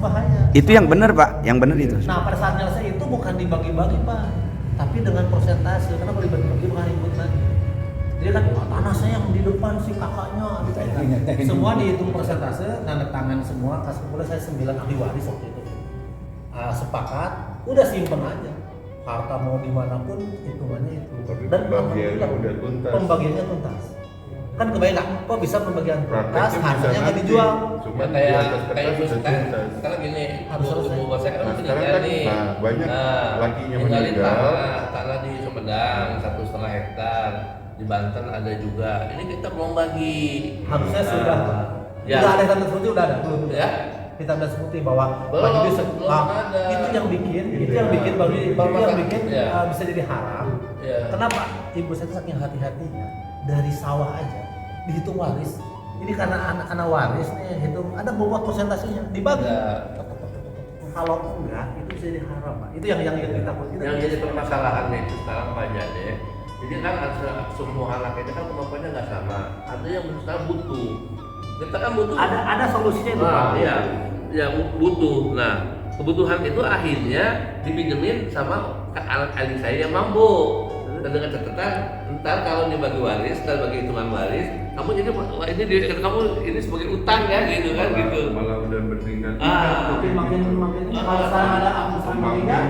bahaya. Itu yang benar Pak, yang benar itu. Nah pada saat nyelesai itu bukan dibagi-bagi Pak, tapi dengan persentase. Karena kalau dibagi-bagi bukan ribut lagi. Jadi kan tanah saya yang di depan si kakaknya, semua dihitung persentase, tanda tangan semua. Kemudian saya 9 ahli waris waktu itu. Sepakat, udah simpen aja. Harta mau dimanapun hitungannya itu. Dan pembagiannya udah tuntas. Pembagiannya tuntas. Kan kebayang nggak? Kok bisa pembagian tuntas? Prakteknya bisa Hartanya nggak nanti. dijual. Cuma Ya, di kayak atas kertas ibu sudah tuntas. sekarang gini, Harus selesai. ibu saya kan Nah, masih sekarang tinggal kan, nih. nah, banyak lakinya tinggalin meninggal. tanah di Sumedang 1,5 hektar, di Banten ada juga. Ini kita belum bagi. Harusnya Nah, sudah. ya. Udah ada hitam dan putih, udah ada. Belum. Ya. Hitam dan putih bahwa Belum, bagi belum ada. itu yang bikin, Itu itu yang ya. bikin bagi yang bikin Ya. bisa jadi haram. Ya. Kenapa? Ibu saya itu saking hati-hatinya dari sawah aja dihitung waris. Ini karena anak-anak waris nih hitung ada bobot persentasenya dibagi. Ya. Kalau enggak itu bisa jadi haram Pak. Itu yang kita takutkan. Yang jadi permasalahan itu sekarang Pak Jade. Jadi kan semua anak itu kan kemampuannya nggak sama. Ada yang sekarang butuh. Kita kan butuh. Ada solusinya itu Pak. Nah, iya, ya butuh. Nah, kebutuhan itu akhirnya dipinjemin sama adik saya yang mampu. Dan dengan catatan, ntar kalau dibagi waris, ntar bagi hitungan waris, kamu jadi kamu ini sebagai utang ya gitu kan gitu. Malah udah bertingkat. Tapi makin kalau sekarang ada angkusan meninggal,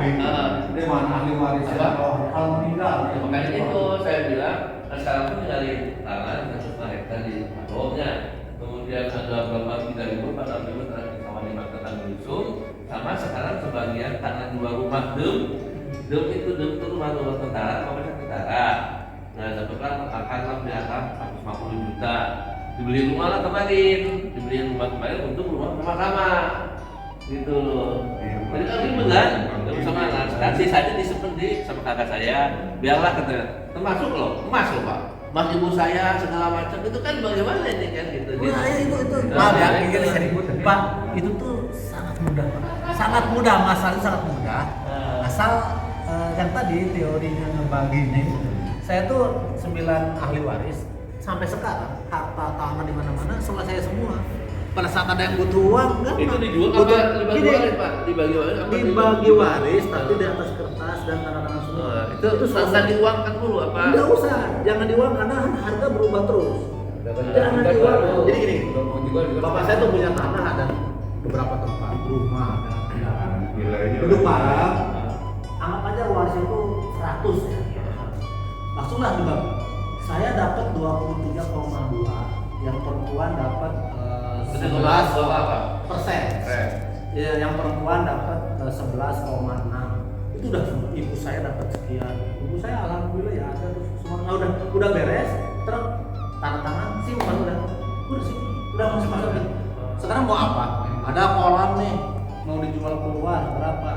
dia mana ahli waris kalau meninggal. Ya, makanya itu saya bilang, nah sekarang pun tinggalin tanah dengan 1,5 hektar di Padongnya. Kemudian ada berapa 3.000, 4.000 tanah di kawasan Makatan Dusun, sama sekarang sebagian tanah dua rumah Dem itu rumah tentara, rumah tentara. Nah, dapatlah makan di atas 150 juta. Dibeli rumah lah kemarin, untuk rumah sama-sama. Gitu loh. Jadi kan ribet kan? Sama anak. Sekarang sisanya disimpan sama kakak saya. Biarlah katanya. Termasuk loh, emas loh Pak. Mas ibu saya segala macam itu kan bagaimana ini kan gitu. Nah, itu Nah, maaf ya, ya, ini saya ribut. Pak, itu tuh sangat mudah Pak. Sangat mudah, masalahnya sangat mudah. Asal yang tadi teorinya ngebaginya itu. Saya tuh 9 ahli waris sampai sekarang harta tanah di mana-mana sama saya semua. Pada saat ada yang butuh uang kan Itu dijual apa dibagi waris Pak? Dibagi waris apa? dibagi waris tapi di atas kertas dan tanda tangan semua. Itu selesai diuangkan dulu apa? Enggak usah, jangan diuang karena harga berubah terus. Jangan diuang. Jadi gini, bapak saya tuh punya tanah ada beberapa tempat, rumah, ada kendaraan. Nilainya Hidup udah- barang, anggap aja waris itu 100 ya. Langsunglah dibagi. Saya dapat 23,2, yang perempuan dapat 11% Ya, yang perempuan dapat 11,6. Itu udah ibu saya dapat sekian. Ibu saya alhamdulillah ya ada terus semua. Nah, udah beres, terus tanda tangan simpan udah sih, udah masuk. Sekarang mau apa? Ada kolam nih, mau dijual keluar berapa?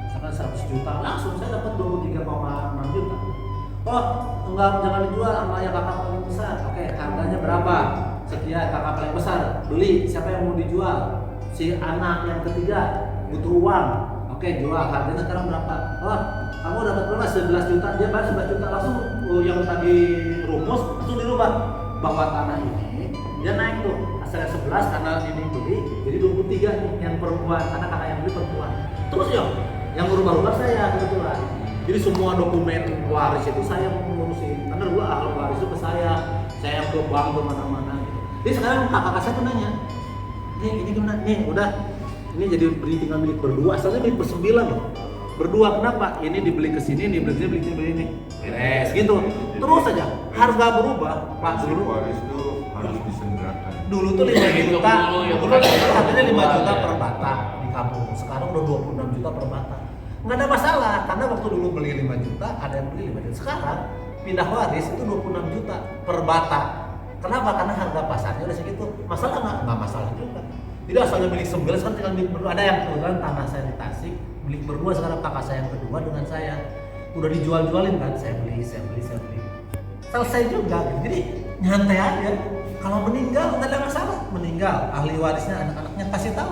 Misalkan 100 juta, langsung saya dapat 23,6 juta. Oh, enggak, jangan dijual sama yang kakak paling besar. Oke, harganya berapa? Sekian, kakak paling besar beli. Siapa yang mau dijual? Si anak yang ketiga butuh uang. Oke, jual. Harganya sekarang berapa? Oh, kamu dapat berapa? 11 juta. Dia bayar 11 juta langsung. Yang tadi rumus langsung dirubah bahwa tanah ini dia naik tuh asalnya 11 karena ini beli jadi 23 nih yang perempuan karena kakak yang beli perempuan. Terus ya yang berubah-ubah saya kebetulan. Jadi semua dokumen waris itu saya mengurusin karena dulu ahli waris itu ke saya ke bank ke mana-mana. Jadi sekarang kakak saya tuh nanya, ini gimana? Nih udah, ini jadi tinggal milik berdua. Asalnya milik bersembilan loh. Berdua kenapa? Ini dibeli ke sini, ini beli ini. Beres gitu. Terus aja. Harga berubah. Pak Prinsip dulu waris itu harus disegerakan. dulu tuh 5 juta. Dulu Harganya 5 juta ya. per batang di kampung. Sekarang udah 26 juta per batang. Nggak ada masalah karena waktu dulu beli 5 juta, ada yang beli 5 juta. Sekarang pindah waris itu 26 juta per batang. Kenapa? Karena harga pasarnya udah segitu. Masalah nggak masalah juga. Jadi asalnya milik 9 sekarang tinggal milik berdua. Ada yang kebetulan tanah saya di Tasik, milik berdua sekarang kakak saya yang kedua dengan saya. Udah dijual-jualin kan, saya beli. Selesai juga gitu. Jadi nyantai aja. Kalau meninggal nggak ada masalah. Meninggal, ahli warisnya anak-anaknya kasih tahu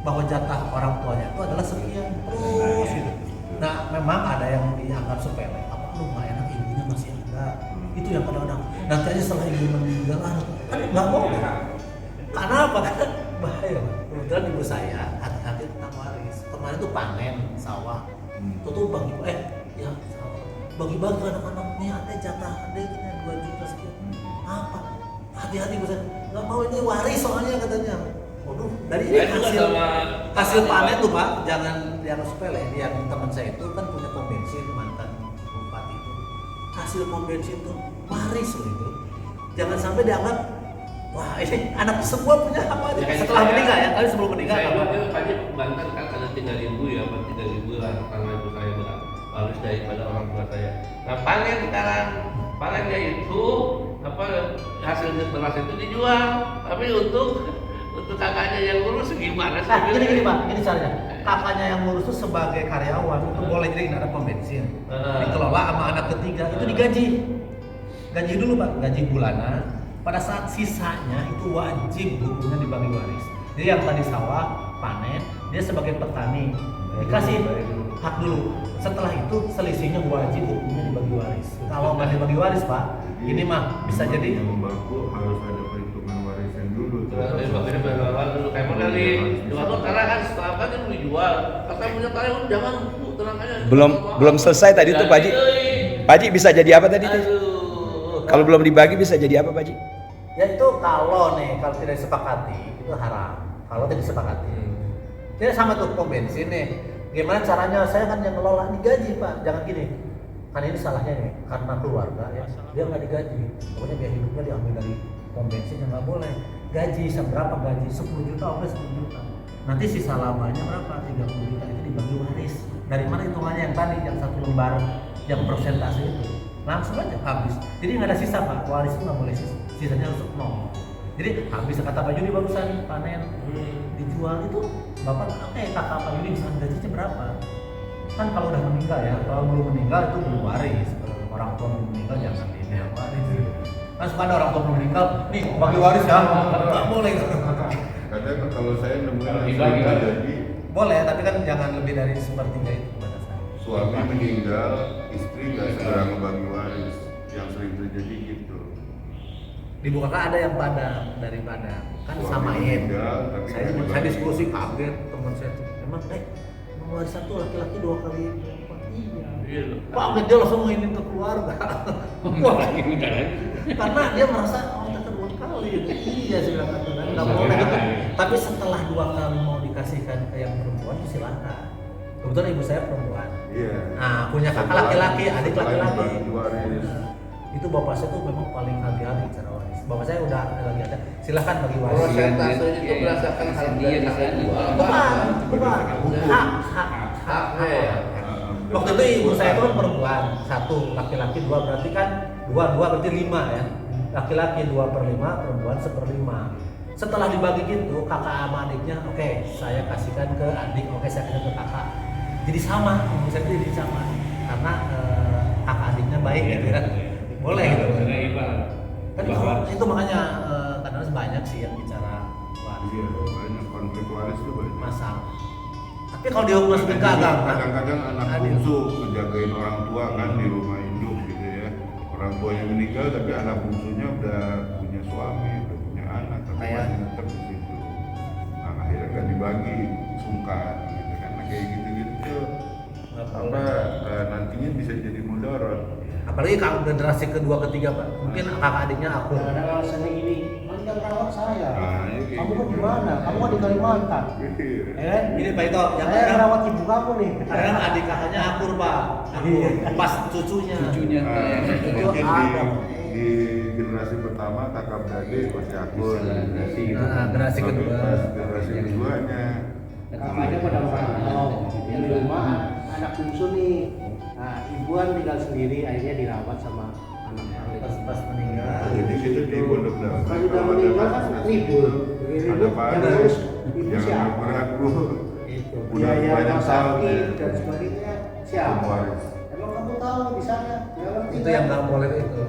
bahwa jatah orang tuanya itu adalah sekian terus gitu. Nah memang ada yang dianggap sepele. Apa lumayan anak ibunya masih ada. Itu yang kadang-kadang nanti aja setelah ibu meninggal kan nggak mau. Karena apa? Kan bahaya. kebetulan ibu saya hati-hati tentang waris. Kemarin tuh panen sawah, tuh bagi ya bagi-bagi ke anak-anaknya, ada jatah adiknya 2 juta sekian. Apa? Hati-hati ibu saya, nggak mau, ini waris soalnya katanya. Waduh, dari ini hasil panen tuh Pak, jangan yang sepele. Yang teman saya itu kan punya pom bensin, mantan bupati itu. Hasil pom bensin tuh waris loh itu. Jangan sampai dianggap wah ini anak semua punya apa aja. Setelah meninggal ya, kali sebelum meninggal. Saya itu Haji Banten kan ada 3.000 ya, 3.000 lah karena itu saya harus daripada orang tua saya. Nah panen sekarang, panennya itu apa hasil beras itu dijual, tapi untuk kakaknya yang ngurus gimana sih? Nah, gini Pak, ini caranya. Kakaknya yang ngurus tuh sebagai karyawan itu boleh jadi nggak ada pom bensin. Dikelola sama anak ketiga itu digaji. Gaji dulu Pak, gaji bulanan. Pada saat sisanya itu wajib hukumnya dibagi waris. Jadi yang tadi sawah panen, dia sebagai petani dikasih hak dulu. Setelah itu selisihnya wajib hukumnya dibagi waris. Kalau nggak dibagi waris Pak, ini mah bisa jadi Sembako harus ada perhitungan warisan dulu. Kayak mana nih? Jual karena kan setelah kan itu dijual. Kata punya karyawan jangan tenang aja. Belum selesai tadi tuh Pak Haji. Pak Haji bisa jadi apa tadi tuh? Kalau belum dibagi bisa jadi apa Pak Haji? ya itu kalau tidak disepakati itu haram. Kalau tidak disepakati, jadi sama tuh pom bensin nih. Gimana caranya? Saya kan yang ngelola, digaji Pak. Jangan gini. Kan ini salahnya nih karena keluarga ya. Dia nggak digaji. Pokoknya biaya hidupnya diambil dari pom bensin yang nggak boleh. Gaji seberapa gaji? 10 juta oke 10 juta. Nanti sisa lamanya berapa? 30 juta itu dibagi waris. Dari mana hitungannya yang tadi yang 1 lembar yang persentase itu? Langsung aja habis. Jadi nggak ada sisa Pak. Waris itu nggak boleh sisa. Sisanya harus 0. Jadi habis kata Pak Yudi barusan panen dijual itu bapak kakak Pak Yudi bisa gajinya berapa? Kan kalau udah meninggal ya, kalau belum meninggal itu belum waris. Orang tua belum meninggal jangan dia waris. Kan suka ada orang tua belum meninggal, nih bagi waris ya, nggak boleh. Kadang kalau saya nemuin Dibagi, yang jadi Boleh, tapi kan jangan lebih dari sepertiga itu pada saya. suami meninggal, istri nggak segera ngebagi waris, yang sering terjadi gitu. Di Bu Kakak ada yang padang daripada kan Suami samain. meninggal, tapi Saya nggak saya dibagi. diskusi kaget teman saya tuh. Emang warisan tuh laki-laki 2 kali perempuan. Iya loh. Pak dia langsung mainin ke keluarga. Wah, karena dia merasa kita 2 kali. Iya sih bilang nggak boleh gitu. Tapi setelah 2 kali mau dikasihkan ke yang perempuan silakan. Kebetulan ibu saya perempuan. Iya. Nah punya kakak laki-laki, adik Setelah laki-laki. dibagi waris. Itu bapak saya tuh memang paling hati-hati cara waris. Bapak saya udah lagi ada. Silakan bagi waris. Persentase itu berdasarkan harga yang saya jual. Bukan. Hak. Waktu itu ibu saya itu kan perempuan, 1 laki-laki 2 berarti kan 2 berarti 5 ya. Laki-laki 2/5, perempuan 1/5. Setelah dibagi gitu, kakak sama adiknya, oke, saya kasihkan ke adik, oke, saya kasihkan ke kakak. Jadi sama, ibu saya jadi sama, karena kakak adiknya baik gitu ya. Boleh gitu. Kan itu makanya kadang banyak sih yang bicara waris. Iya, banyak konflik waris itu banyak. Masalah. Tapi kalau dihukum masukin ke agama, Kadang-kadang anak adil. bungsu ngejagain orang tua kan di rumah induk gitu ya. Orang tuanya meninggal tapi anak bungsunya udah punya suami, udah punya anak, tapi Kayak- masih tetap di situ. Nah akhirnya nggak dibagi, sungkan gitu kan. Nah, kayak gitu-gitu nantinya bisa jadi mudarat. apalagi kalau generasi kedua ketiga Pak, mungkin kakak adiknya akur. Ada alasannya gini, kan rawat saya. Nah, ya kayak Kamu kan gitu. di mana? Kamu kan di Kalimantan. Iya. Ya kan? Ini Pak Ito, yang Saya kadang rawat ibu kamu nih. kadang adik kakaknya akur Pak, akur. Pas cucunya. Nah, Itu mungkin ada. di generasi pertama kakak beradik masih akur. Nah, generasi Tapi kedua. pas generasi keduanya Kakaknya pada merantau. Yang di rumah anak bungsu nih. Nah, ibuan tinggal sendiri, akhirnya dirawat sama anak-anak. Pas meninggal. jadi situ di pondok darah. Pas sudah meninggal kan ribut. Ada Pak Yang Ade, ngurus ibu yang siapa? beraku. Itu. Udah Biaya banyak rumah tahun sakit ya. dan sebagainya siapa? Waris. Emang kamu tahu di sana? Ya, ngerti Itu kan? yang nggak boleh itu.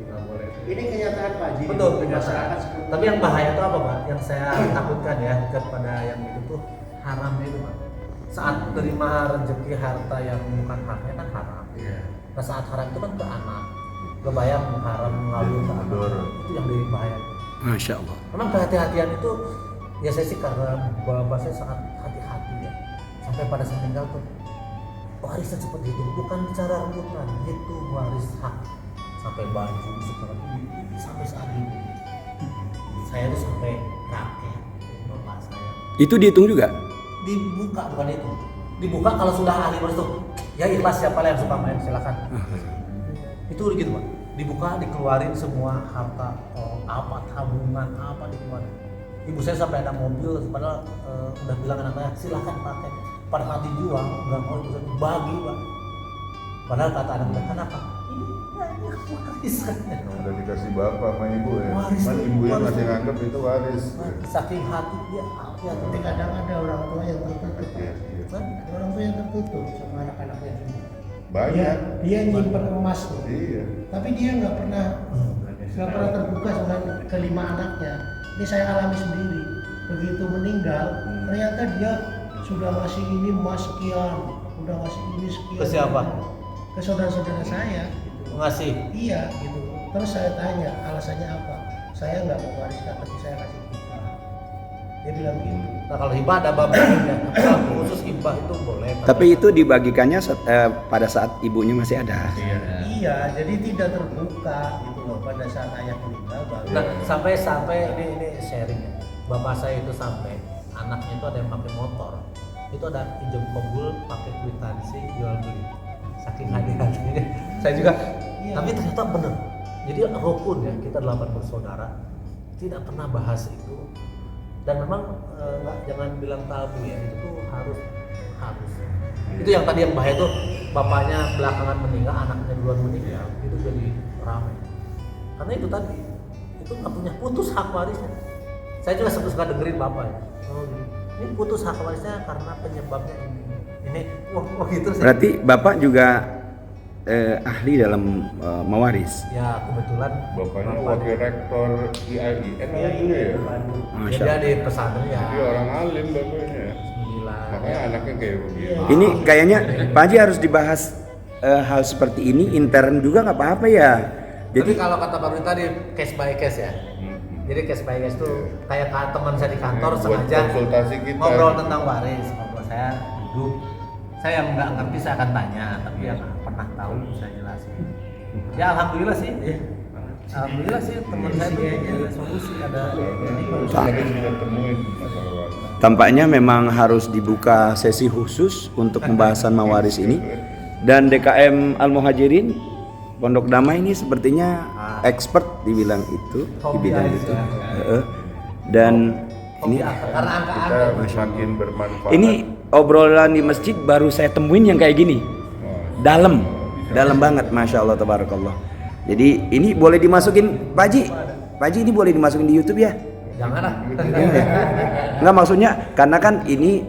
Nggak boleh. Ini kenyataan Pak Haji. Betul, Masyarakat kenyataan. seperti Tapi yang bahaya itu apa Pak? Yang saya takutkan ya kepada yang itu tuh haramnya itu Pak. Saat terima rezeki harta yang bukan haknya kan haram. Iya. Nah saat haram itu kan ke anak. Kebayang haram mengalir ke anak. Mudarat. Itu yang lebih bahaya. Masya Allah. Memang kehati-hatian itu Ya saya sih karena bapak saya sangat hati-hati ya. Sampai pada saya meninggal tuh warisnya seperti itu, bukan bicara rebutan, itu waris hak. Sampai baju seperti sampai saat ini. Saya tuh sampai rakyat bapak saya. Itu dihitung juga? Dibuka bukan itu. Dibuka kalau sudah ahli waris tuh. Ya ikhlas siapa yang suka main silakan. Itu gitu Pak. Dibuka dikeluarin semua harta apa tabungan apa dikeluarin. Ibu saya sampai ada mobil padahal udah bilang anaknya silakan pakai. Pada saat dijual nggak mau ibu saya bagi Pak. Padahal kata anaknya kenapa? Ini warisan. Udah dikasih bapak sama ibu ya. Waris, Cuman ibu yang waris. masih nganggep itu waris. Saking hati dia ya Tapi kadang ada orang tua yang tertutup. Iya, iya. Ada orang tua yang tertutup sama anak-anaknya juga. Banyak. Dia nyimpen emas tuh. Iya. Tapi dia nggak pernah terbuka sama kelima anaknya. Ini saya alami sendiri. Begitu meninggal, ternyata dia sudah ngasih ini emas sekian, udah ngasih ini sekian. Ke siapa? Ke saudara-saudara saya. Gitu. ngasih. Iya, gitu. Terus saya tanya, alasannya apa? Saya nggak mau wariskan, tapi saya kasih hibah. Dia bilang gitu. Nah kalau hibah ada babnya, khusus hibah itu boleh. Tapi itu dibagikannya pada saat ibunya masih ada. Iya, jadi tidak terbuka gitu loh pada saat ayah meninggal baru. Nah sampai ini sharing ya. Bapak saya itu sampai anaknya itu ada yang pakai motor, itu ada pinjam kabul pakai kwitansi jual beli. Saking hati-hatinya, saya juga. Iya. Tapi ternyata benar. Jadi rukun ya, kita 8 bersaudara tidak pernah bahas itu. Dan memang jangan bilang tabu ya, itu tuh harus. Itu yang tadi yang bahaya tuh bapaknya belakangan meninggal, anaknya duluan meninggal, itu jadi ramai. Karena itu tadi itu nggak punya putus hak warisnya. Saya juga suka dengerin bapak ya. Oh, ini putus hak warisnya karena penyebabnya ini. Wah gitu. Berarti bapak juga ahli dalam mewaris. Ya kebetulan Bapaknya bapak wakil rektor IAIN dulu ya. Masya dia Allah. di pesantren ya. Dia orang alim bapaknya. Gila. Makanya anaknya kayak begitu. Ini kayaknya Pak Haji harus dibahas hal seperti ini intern juga nggak apa-apa ya. Jadi Jadi kalau kata Pak Rudi tadi case by case ya. Jadi case by case tuh kayak teman saya di kantor Buat sengaja konsultasi kita. ngobrol tentang waris. Ngobrol saya duduk. Saya yang nggak ngerti saya akan tanya, tapi yang pernah tahu saya jelasin. Ya alhamdulillah sih. Ya. Alhamdulillah sih teman saya tuh ada solusi ada. Tadi kita temuin masalah waris. tampaknya memang harus dibuka sesi khusus untuk pembahasan mawaris ini. Dan DKM Al Muhajirin Pondok Damai ini sepertinya expert dibilang itu di bidang itu. Dan ini Karena angka Kita semakin bermanfaat. ini obrolan di masjid baru saya temuin yang kayak gini. Dalam banget, masya Allah tabarakallah. Jadi ini boleh dimasukin Pak Haji ini boleh dimasukin di YouTube ya? jangan lah. Enggak, maksudnya karena kan ini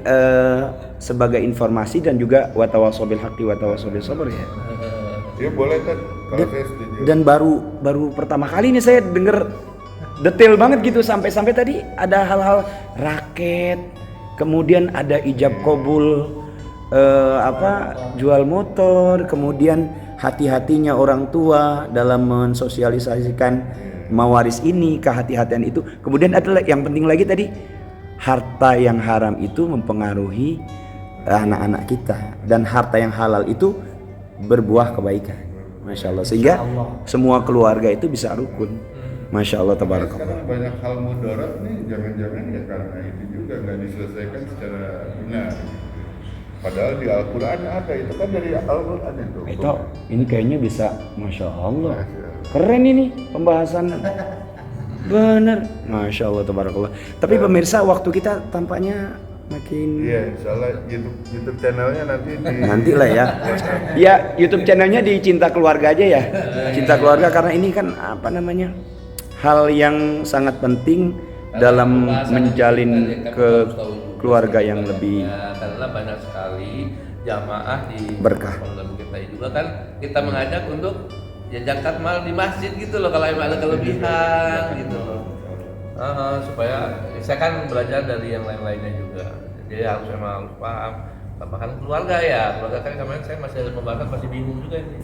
sebagai informasi dan juga watawasobil haqqi watawasobil sabr ya. Ya boleh kan kalau saya setuju. Dan baru pertama kali ini saya denger detail banget gitu sampai tadi ada hal-hal raket, kemudian ada ijab kabul jual motor, kemudian hati-hatinya orang tua dalam mensosialisasikan mawaris ini, kehati-hatian itu. Kemudian ada yang penting lagi tadi, harta yang haram itu mempengaruhi anak-anak kita, dan harta yang halal itu berbuah kebaikan, masya Allah, sehingga semua keluarga itu bisa rukun, masya Allah tabarakallah. Sekarang banyak hal mudarat nih, jangan-jangan ya karena itu juga nggak diselesaikan secara benar. Padahal di Al-Quran ada, itu kan dari Al-Quran itu. Itu ini kayaknya bisa, masya Allah, keren ini pembahasan, bener, masya Allah tabarakallah. Tapi pemirsa, waktu kita tampaknya makin Iya, insyaallah YouTube channelnya nanti lah ya. Ya, YouTube channelnya di Cinta Keluarga aja ya. Cinta Keluarga, karena ini kan apa namanya, hal yang sangat penting dalam menjalin ke keluarga yang lebih karena banyak sekali jamaah di berkah. program kita juga kan kita mengajak untuk ya zakat mal di masjid gitu loh kalau emang ada kelebihan gitu loh. Supaya saya kan belajar dari yang lain-lainnya juga, jadi harus paham tambahkan keluarga kan kemarin saya masih ada pembahasan, masih bingung juga ini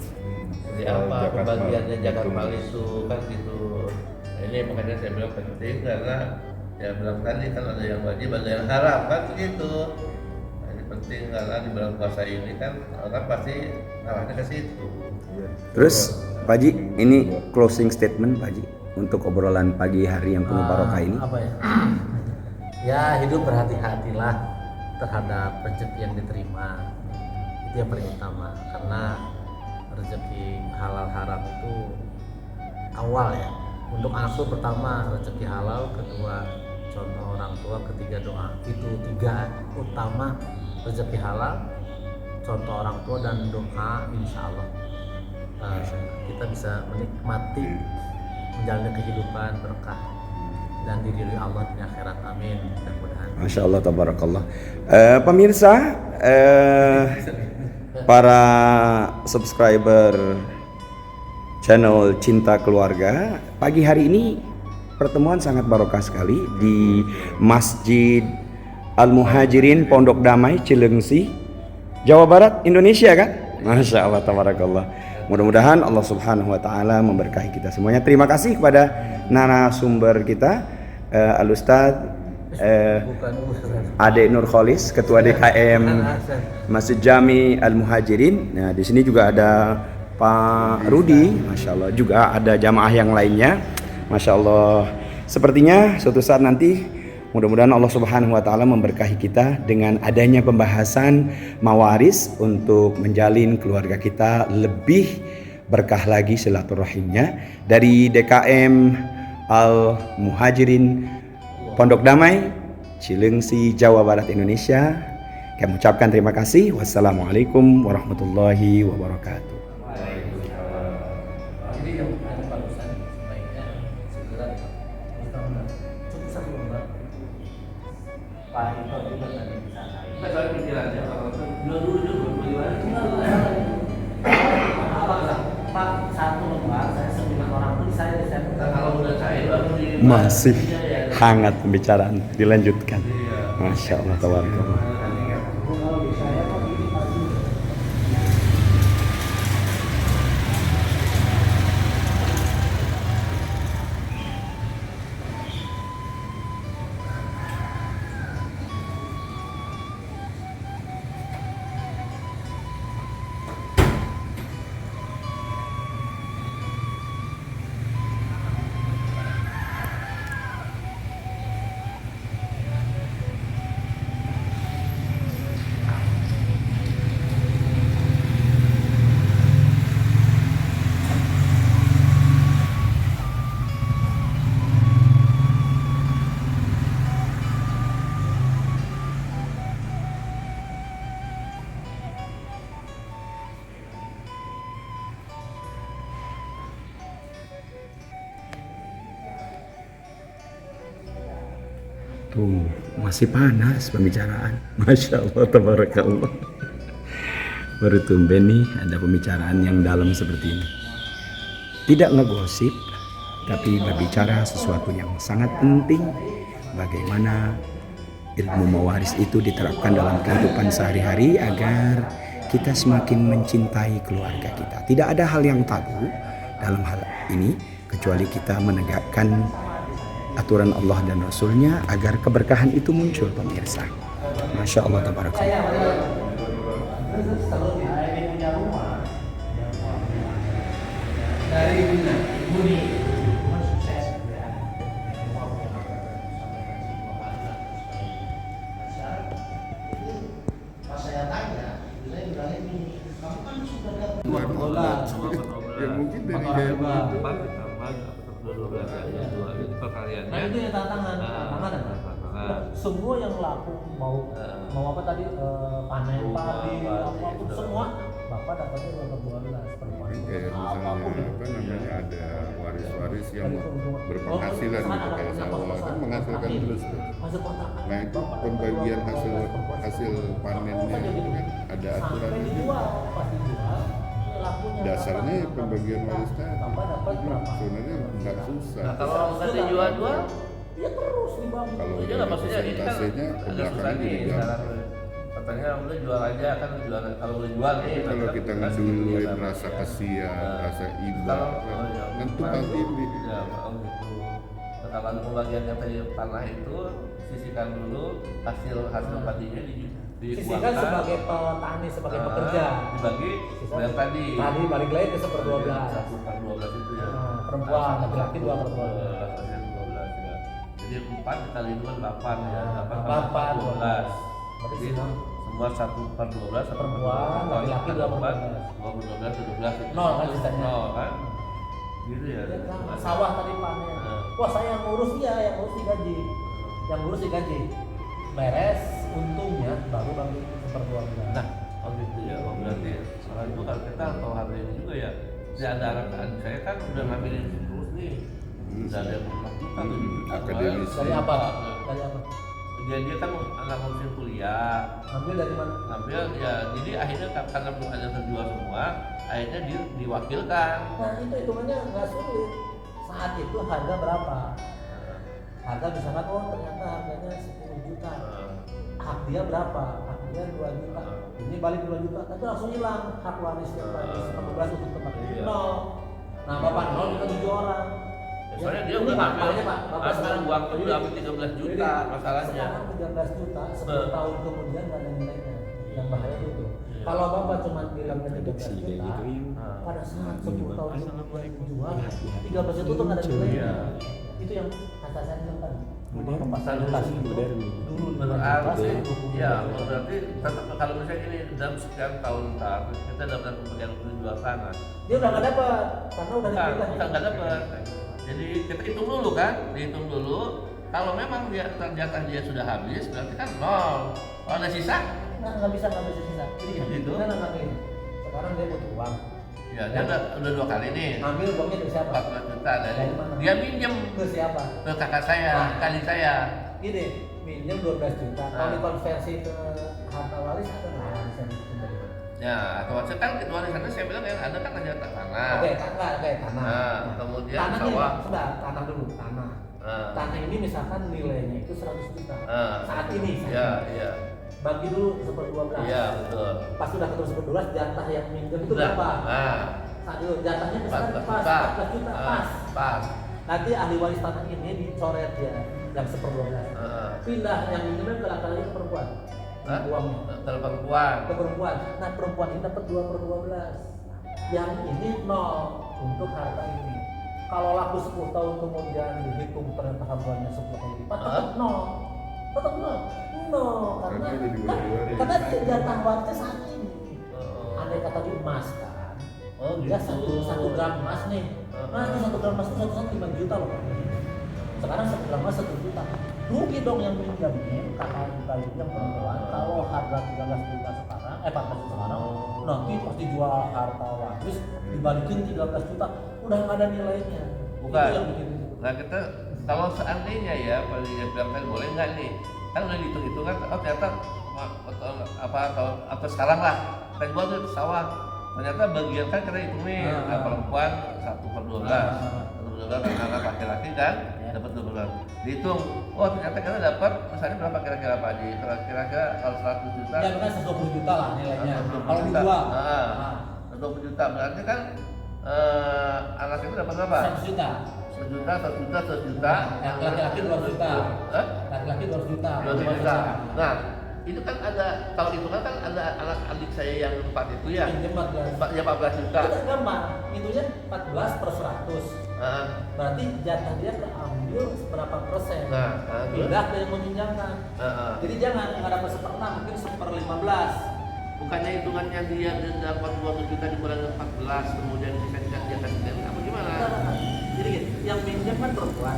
jadi apa Zakat pembagiannya mal. zakat mal itu kan gitu. Nah, ini makanya saya bilang penting karena Ya bilang tadi kan ada yang wajib, ada yang haram kan begitu. Nah, ini penting karena di bulan puasa ini kan orang pasti arahnya ke situ. Terus Pak Haji, ini closing statement Pak Haji untuk obrolan pagi hari yang penuh barokah ini. Apa ya? Ya hidup berhati-hatilah terhadap rezeki yang diterima. Itu yang paling utama karena rezeki halal haram itu awal ya. Untuk anak tuh pertama rezeki halal, kedua contoh orang tua, ketiga doa. Itu tiga utama, rezeki halal, contoh orang tua dan doa, insya Allah kita bisa menikmati menjalani kehidupan berkah dan diridhoi Allah di akhirat. Amin. Mudah-mudahan. Masya Allah, tabarakallah. Pemirsa, para subscriber channel Cinta Keluarga, pagi hari ini pertemuan sangat barokah sekali di Masjid Al-Muhajirin Pondok Damai Cilengsi, Jawa Barat, Indonesia kan? Masya Allah, tabarakallah. Mudah-mudahan Allah Subhanahu wa Ta'ala memberkahi kita semuanya. Terima kasih kepada narasumber kita, Al-Ustadz Ade Nur Kholis, Ketua DKM Masjid Jami Al-Muhajirin. Nah, di sini juga ada Pak Rudi, Masya Allah. Juga ada jamaah yang lainnya, Masya Allah. Sepertinya suatu saat nanti mudah-mudahan Allah Subhanahu wa Ta'ala memberkahi kita dengan adanya pembahasan mawaris untuk menjalin keluarga kita lebih berkah lagi silaturahimnya. Dari DKM Al-Muhajirin Pondok Damai Cilengsi, Jawa Barat, Indonesia, kami ucapkan terima kasih. Wassalamualaikum warahmatullahi wabarakatuh. Jadi yang barusan sebaiknya segera cukup satu lembar. Pak itu juga tadi bisa. Kita soal pikirannya kalau itu dulu bagaimana? Pak satu lembar saya 9 orang pun saya Nah, kalau udah cair baru di Masih hangat pembicaraan, dilanjutkan. Masya Allah, tabarakallah. Tuh, masih panas pembicaraan. Masya Allah, tabarakallah. Baru tumben nih ada pembicaraan yang dalam seperti ini. Tidak ngegosip, tapi berbicara sesuatu yang sangat penting. Bagaimana ilmu mawaris itu diterapkan dalam kehidupan sehari-hari agar kita semakin mencintai keluarga kita. Tidak ada hal yang tabu dalam hal ini kecuali kita menegakkan aturan Allah dan Rasulnya agar keberkahan itu muncul, pemirsa. Masya Allah, tabarakallah. Dari Budi. Pas saya tanya, saya bilang ini, kamu kan sudah dapat Ya mungkin dari motor kayak juga. begitu. Nah itu yang tantangan, tantangan apa? Semua yang laku mau apa tadi panen padi apapun semua bapak dapatnya 12 per Ini kayak misalnya apa namanya ada waris-waris yang berpenghasilan gitu kayak sawah kan menghasilkan terus tuh. Masuk kontrakan. Nah itu pembagian hasil panennya itu kan ada aturannya juga. Dijual, pas dijual lakunya Dasarnya pembagian waris tadi bapak dapat berapa? sebenarnya nggak susah. Nah, kalau nggak dijual-jual, Ya terus dibagi. Kalau itu udah nggak ada maksudnya ini kan persentasenya ke agak susah belakangnya nih jadi sekarang. gampang. Katanya udah jual aja kan jual kalau udah jual nih. Kalau kita ngeduluin rasa kasihan, rasa iba, kan tukang tindih. Ya, oh gitu. Kalau pembagian yang tadi tanah itu sisihkan dulu hasil padinya Sisihkan sebagai petani, sebagai pekerja. dibagi Sisihkan. yang tadi Balik lagi ke 1/12. 1/12 itu ya. Perempuan, laki-laki 2/12. Laki-laki 12 ya. Jadi 4 dikali 2 8 ya. 8, 12. Berarti Jadi semua 1/12 Perempuan, laki-laki 2/12. 2/12 17 itu Nol kan sisanya. nol kan. Gitu ya. Ya kan, sawah tadi panen. Wah, saya yang ngurus, iya, yang ngurus digaji. Yang ngurus digaji. Beres untungnya baru bagi 1/12. Nah, oh gitu ya. Oh berarti soal itu kalau kita tahu hari ini juga ya. Di antara adik saya kan udah ngambilin terus nih. Udah ada yang 4 juta tuh. Akademis. Dari apa? Dari apa? Dia kan anak ngurusin kuliah. Ambil dari mana? Ngambil ya, jadi akhirnya karena bukannya terjual semua, akhirnya diwakilkan. Nah, itu hitungannya nggak sulit. Saat itu harga berapa? Harga misalkan, oh ternyata harganya 10 juta. Hak dia berapa? Hak dia 2 juta. Ini balik 2 juta, tapi langsung hilang hak waris yang tadi 15 untuk tempat ini. Nol. Nah, bapak nol kita 7 orang. Soalnya dia Ini udah Pak, ngambil, makanya Pak, bapak sekarang sekarang- uang udah ambil 13 juta masalahnya. Sekarang 13 juta, 10 tahun kemudian nggak ada nilainya. Yang bahaya itu. Kalau bapak cuma bilangnya 13 Kayak juta, gitu ya. pada saat 10 tahun kemudian dijual, 13 juta itu nggak ada nilainya. Iya. Itu yang kata saya bilang tadi. Modern. Fasilitas itu Modern. dulu Berarti, 15 ya berarti tetap kalau misalnya ini dalam sekian tahun ntar kita dapat pembagian jual tanah. dia udah nggak dapat karena udah Bukan, dipindah. bukan nggak dapat. Jadi kita hitung dulu kan, dihitung dulu. Kalau memang dia jatah dia sudah habis, berarti kan nol. Kalau ada sisa, Nggak bisa sisa. Jadi Gitu? nggak ini. Sekarang dia butuh uang. ya dia udah 2 kali nih. Ambil uangnya dari siapa? 14 juta dari Dari mana? dia minjem Ke siapa? ke kakak saya, Nah. kali saya. Gini, minjem 12 juta. Kalau Nah. dikonversi ke harta waris ada nggak warisan itu dari mana? Ya, atau maksudnya kan ketua di sana saya bilang ya ada kan aja tanah. Oke, tanah, tanah. Nah, kemudian tanah ini, sawah. sebentar, tanah dulu, tanah. Nah. Tanah ini misalkan nilainya itu 100 juta. Saat ini, Iya, iya. bagi dulu 1/12. Iya, betul. Pas sudah ketemu 1/12, jatah yang minjem itu Udah. berapa? Nah, Saat itu jatahnya misalkan 14 pas juta. 14 juta, Nah, pas. Pas. Nanti ahli waris tanah ini dicoret ya, yang 1/12. Nah, Pindah yang minjemnya ke laki-laki ke perempuan. Hah? Uangnya. Dari perempuan. Ke perempuan. Nah, perempuan ini dapat 2/12. Yang ini 0 untuk harta ini. Kalau laku 10 tahun kemudian dihitung ternyata harganya 10 kali lipat, tetap 0. Tetap 0. 0 karena Harganya jadi dua-duanya. karena jatah warisnya saat ini. Oh. Andai kata di emas kan. Oh, Dia gitu. 1 gram emas nih. Nah, itu 1 gram emas itu satu 5 juta loh. Sekarang 1 gram emas 1 juta. Rugi dong yang minjamnya, kakak itu yang perempuan. Kalau harga 13 juta sekarang, 14 juta sekarang, nanti pasti jual harta waris dibalikin 13 juta, udah nggak ada nilainya. Bukan. Itu yang bikin. Nah, kita kalau seandainya ya, Pak dia bilang kan boleh nggak nih? Kan udah dihitung kan, oh ternyata atau sekarang lah, kita jual tuh sawah. Ternyata bagian kan kita hitung nih, nah, perempuan 1/12, 1/12 anak laki-laki kan dapat 12. Dihitung, oh ternyata kita dapat misalnya berapa kira-kira Pak Haji? Kira-kira kalau 100 juta, Ya kan 120 juta lah nilainya. 120 Kalau juta. dijual, Nah, 120 juta berarti kan anak itu dapat berapa? 100 juta. 1 juta, 1 juta, 1 juta. Yang laki-laki 200 juta. Hah? Laki-laki 200 juta. 200 juta. Nah, itu kan ada, kalau itu kan ada anak adik saya yang 4 itu ya. Pinjam 14. Ya 14 juta. Itu gampang, itunya 14 per 100. Nah, Berarti jatah dia keambil seberapa persen. nah, Pindah ke yang meminjamkan. nah. Jadi jangan nggak dapat 1/6, mungkin 1/15. Bukannya hitungannya dia dapat 200 juta dikurangi 14, kemudian dia kasih apa gimana? Jadi gini, yang minjam kan perempuan.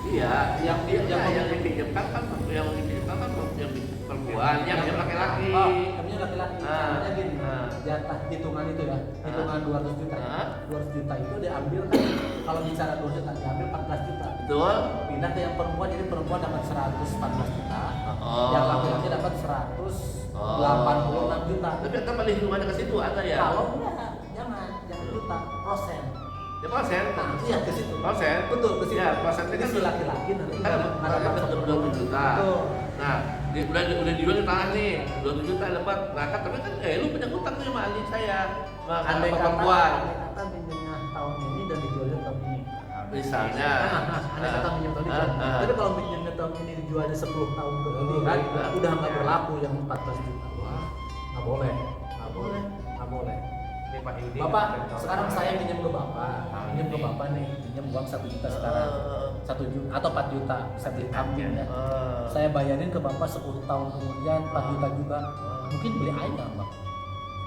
Iya, yang yang dipinjamkan kan yang dipinjamkan kan yang perempuan, yang laki-laki. Oh, yang laki-laki. Ah. Caranya gini, Ah. jatah hitungan itu ya, hitungan 200 juta. Ah. 200 juta itu diambil kan, kalau bicara 200 juta diambil 14 juta. Betul. Pindah ke yang perempuan, jadi perempuan dapat 114 juta, Oh. yang laki-laki dapat 186 juta. Tapi kan pada hitungannya ke situ ada ya. Kalau enggak, jangan juta, persen. Ya persen. Nah, itu yang ke situ. Persen. Betul, ke situ. Ya, persennya Jadi kan si laki-laki nanti kan dapat 20 juta. Betul. Nah, udah dijual di tanah nih, 20 juta dapat. Nah, kan tapi kan lu punya utang tuh sama adik saya, sama Andai sama kata, perempuan. andai kata minjemnya tahun ini dan dijualnya tahun ini. Misalnya, andai kata minjem tahun ini. Tapi kalau minjemnya tahun ini dijualnya 10 tahun kemudian, udah nggak berlaku yang 14 juta. Wah, nggak boleh, nggak boleh, nggak boleh. Bapak, sekarang saya minjem ke bapak nih, minjem uang 1 juta sekarang, 1 juta atau 4 juta, bisa beli kambing ya. Saya bayarin ke bapak 10 tahun kemudian 4 juta juga, mungkin beli ayam bang,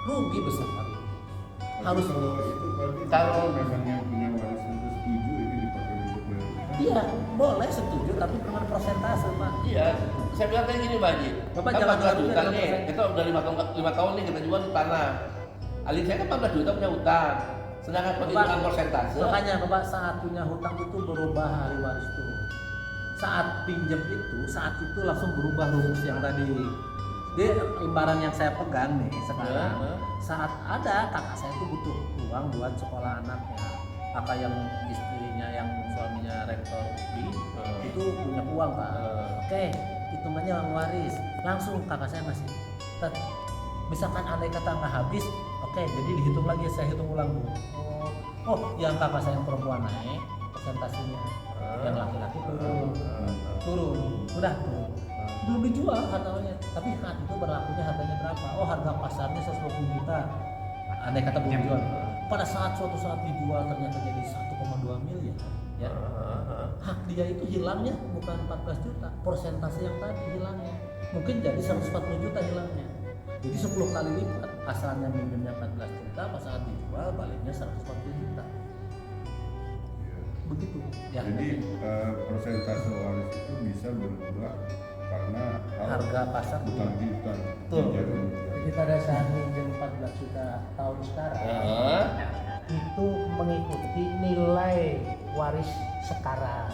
rugi besar kali. Harus kalau memang yang punya waris itu setuju ini dipakai untuk bayar. iya boleh setuju tapi dengan persentase pak. iya, saya bilang kayak gini Pak Haji. Bapak Kan jangan 14 jual juta dengan nih, persen. kita udah 5 tahun nih kita jual di tanah. Alim saya kan 14 juta punya utang. Sedangkan penghitungan persentase. Makanya bapak saat punya hutang itu berubah ahli waris itu. Saat pinjam itu, saat itu langsung berubah rumus yang tadi. Jadi lembaran yang saya pegang nih sekarang, saat ada kakak saya itu butuh uang buat sekolah anaknya, kakak yang istrinya yang suaminya rektor itu punya uang pak. Oke, hitungannya uang waris, langsung kakak saya ngasih. Misalkan andai kata nggak habis, oke, jadi dihitung lagi, saya hitung ulang dulu. Oh, yang kakak saya yang perempuan naik persentasenya, yang laki-laki turun, udah turun. Belum dijual harganya, tapi saat itu berlakunya harganya berapa? Oh, harga pasarnya 120 juta. Andai kata belum dijual. Pada suatu saat dijual ternyata jadi 1,2 miliar. Ya. Hak dia itu hilangnya bukan 14 juta, persentase yang tadi hilangnya. Mungkin jadi 140 juta hilangnya. Jadi 10 kali lipat, asalnya minjemnya 14 juta, pas saat dijual baliknya 140 juta. Begitu. Ya. Jadi persentase waris itu bisa berubah karena Harga pasar utang piutang. Betul. Jadi pada saat minjem 14 juta tahun sekarang itu mengikuti nilai waris sekarang.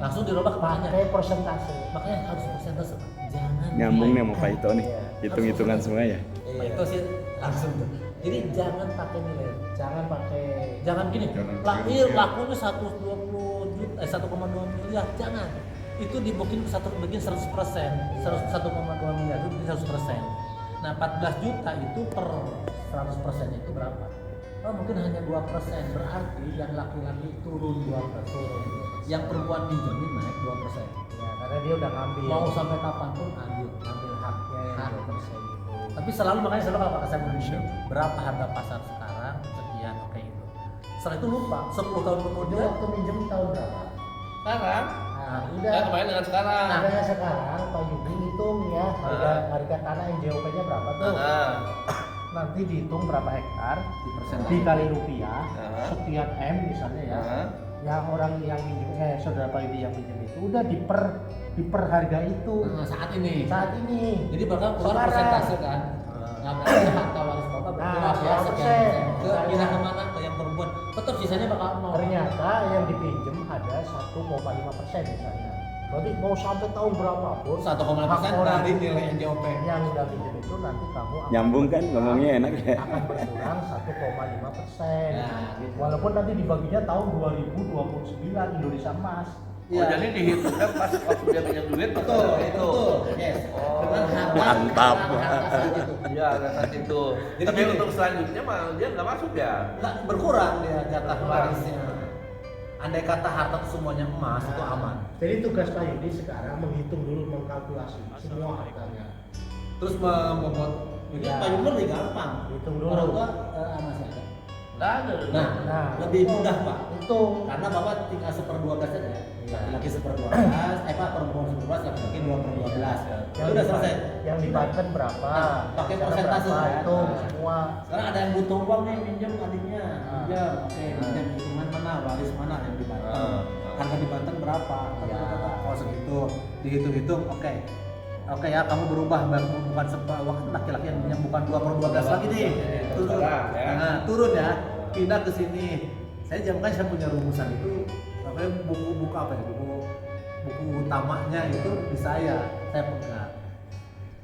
langsung dirubah kemana? Pakai persentase. Makanya harus persentase Pak. Jangan Nyambung nih nilai. sama Pak Ito nih. Hitung-hitungan semua ya. Pak Ito sih langsung tuh. Jadi jangan pakai nilai. Jangan pakai Jangan gini. Jangan Iya, pakai lakunya 120 juta, 1,2 miliar. Jangan. Itu dibikin bikin 100%. 1,2 miliar itu bikin 100%. Nah, 14 juta itu per 100% itu berapa? Oh, mungkin hanya 2%. Berarti yang laki-laki turun 2%. Yang perempuan pinjemin naik 2%. ya karena dia udah ngambil Mau sampai kapanpun ambil. ngambil haknya yang Hak. 2% itu. Tapi selalu selalu kalau kakak saya berpikir berapa harga pasar sekarang sekian oke itu. Setelah itu lupa 10 tahun Dia kemudian. waktu minjem tahun berapa? Sekarang, Nah, ya udah. kemarin dengan sekarang. Nah, sekarang Pak Yudi hitung ya harga tanah NJOP-nya berapa tuh? Nanti dihitung berapa hektar, dikali rupiah, sekian M misalnya ya. Yang orang yang minjem, saudara Pak Yudi yang minjem itu udah diper harga itu Nah, saat ini. ini. Jadi bakal keluar Sekarang. persentase kan. Nah, berarti harta waris bapak berkurang ya berapa sekian persen? persen. Ke pindah kemana ke yang perempuan. Tetap sisanya bakal nol. Ternyata yang dipinjem ada 1,5% misalnya. Berarti mau sampai tahun berapapun 1,5% hak orang dari nilai NJOP. yang udah pinjem itu nanti kamu akan Nyambung kan ngomongnya enak ya. akan berkurang 1,5%. Nah, gitu. Walaupun nanti dibaginya tahun 2029 Indonesia Emas. Oh, jadi dihitungnya pas waktu dia pinjam duit Betul, betul. Yes. Dengan harga Mantap. harga saat itu. Iya, ada saat itu. Jadi Tapi gini. untuk selanjutnya mah dia nggak masuk ya. Nggak berkurang dia jatah warisnya. Andai kata harta itu semuanya emas itu aman. Jadi tugas Pak Yudi sekarang menghitung dulu, mengkalkulasi semua harganya. Terus membuat ini Ya. Pak Yumar lebih gampang. Hitung dulu. Orang tua masih ada. Nggak ada. Nah, lebih mudah Pak. Hitung. Karena bapak tinggal 1/12 saja. Iya. Laki 1/12, Pak perempuan 1/12, laki-laki 2/12. Ya udah selesai. Yang di Banten berapa? Nah, pakai Di sana persentase, berapa? kan? Hitung Nah. semua. Sekarang ada yang butuh uang nih minjem adiknya, minjem. Oke, Nah. minjem hitungan mana, waris mana yang di Banten. Ah. Harga di Banten berapa? Ya. Oh segitu, dihitung-hitung. Oke. Oke ya, kamu berubah bukan waktu laki-laki yang minjem bukan 2/12 lagi nih. Turun. Sekarang, ya. Nah, turun ya. Pindah ke sini. Saya jamkan saya punya rumusan itu. Namanya buku apa ya? Buku utamanya itu di saya pegang.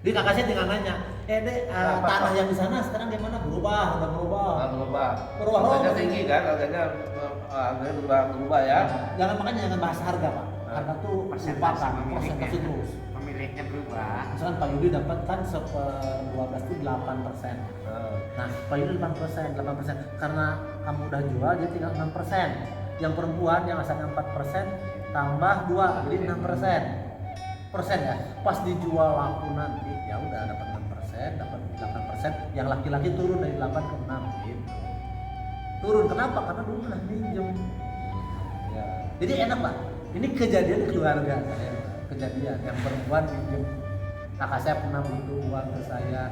Jadi kakak saya tinggal nanya, Dek, tanah yang di sana sekarang gimana? Berubah, udah berubah. Nggak berubah. Berubah. Harganya tinggi kan, harganya berubah ya. Jangan makanya jangan bahas harga Pak. Harga tuh lupakan, persentase terus. Pemiliknya berubah. Misalkan Pak Yudi dapat kan 1/12 itu 8%. Nah, Pak Yudi 8%. Karena kamu udah jual, dia tinggal 6%. yang perempuan yang asalnya 4% tambah 2 jadi 6% ya. Pas dijual laku nanti ya udah dapat 6%, dapat 8%, yang laki-laki turun dari 8 ke 6 gitu. Turun kenapa? Karena dulu pernah minjem. Ya. Jadi enak Pak. Ini kejadian di keluarga saya. Kejadian yang perempuan minjem. Kakak saya pernah butuh uang ke saya.